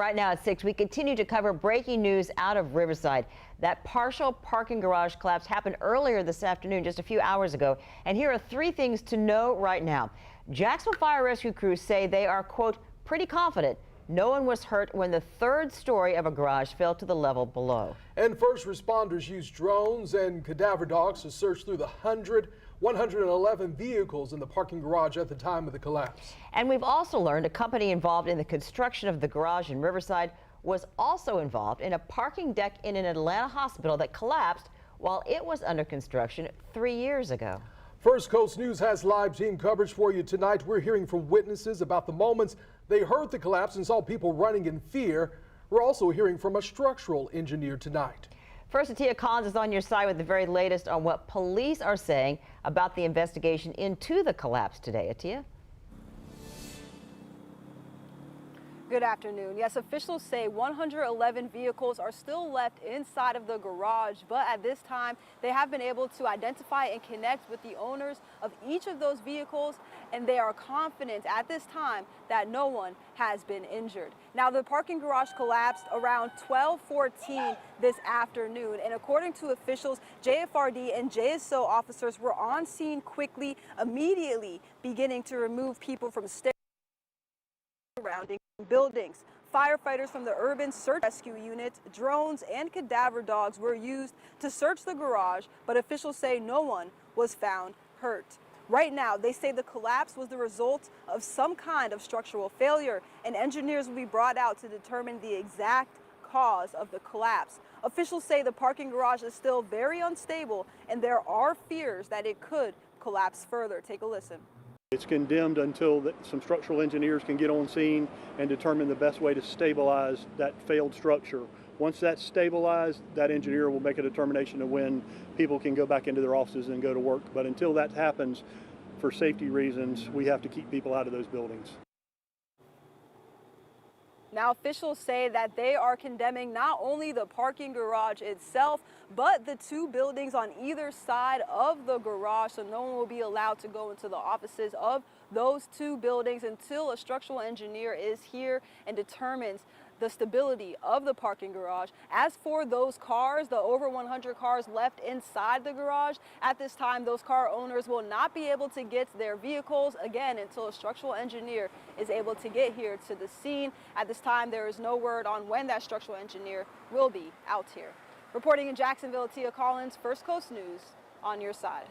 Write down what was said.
Right now at 6, we continue to cover breaking news out of Riverside. That partial parking garage collapse happened earlier this afternoon, just a few hours ago. And here are 3 things to know right now. Jacksonville fire rescue crews say they are, quote, pretty confident no one was hurt when the 3rd story of a garage fell to the level below. And first responders used drones and cadaver dogs to search through the 111 vehicles in the parking garage at the time of the collapse. And we've also learned a company involved in the construction of the garage in Riverside was also involved in a parking deck in an Atlanta hospital that collapsed while it was under construction 3 years ago. First Coast News has live team coverage for you tonight. We're hearing from witnesses about the moments they heard the collapse and saw people running in fear. We're also hearing from a structural engineer tonight. First, Atia Collins is on your side with the very latest on what police are saying about the investigation into the collapse today. Atia? Good afternoon. Yes, officials say 111 vehicles are still left inside of the garage, but at this time, they have been able to identify and connect with the owners of each of those vehicles, and they are confident at this time that no one has been injured. Now, the parking garage collapsed around 12:14 this afternoon, and according to officials, JFRD and JSO officers were on scene quickly, immediately beginning to remove people from surrounding buildings. Firefighters from the Urban Search Rescue Unit, drones, and cadaver dogs were used to search the garage, but officials say no one was found hurt. Right now, they say the collapse was the result of some kind of structural failure, and engineers will be brought out to determine the exact cause of the collapse. Officials say the parking garage is still very unstable, and there are fears that it could collapse further. Take a listen. It's condemned until some structural engineers can get on scene and determine the best way to stabilize that failed structure. Once that's stabilized, that engineer will make a determination of when people can go back into their offices and go to work. But until that happens, for safety reasons, we have to keep people out of those buildings. Now, officials say that they are condemning not only the parking garage itself, but the 2 buildings on either side of the garage, so no one will be allowed to go into the offices of those 2 buildings until a structural engineer is here and determines the stability of the parking garage. As for those cars, the over 100 cars left inside the garage, at this time, those car owners will not be able to get their vehicles again until a structural engineer is able to get here to the scene. At this time, there is no word on when that structural engineer will be out here. Reporting in Jacksonville, Atia Collins, First Coast News, on your side.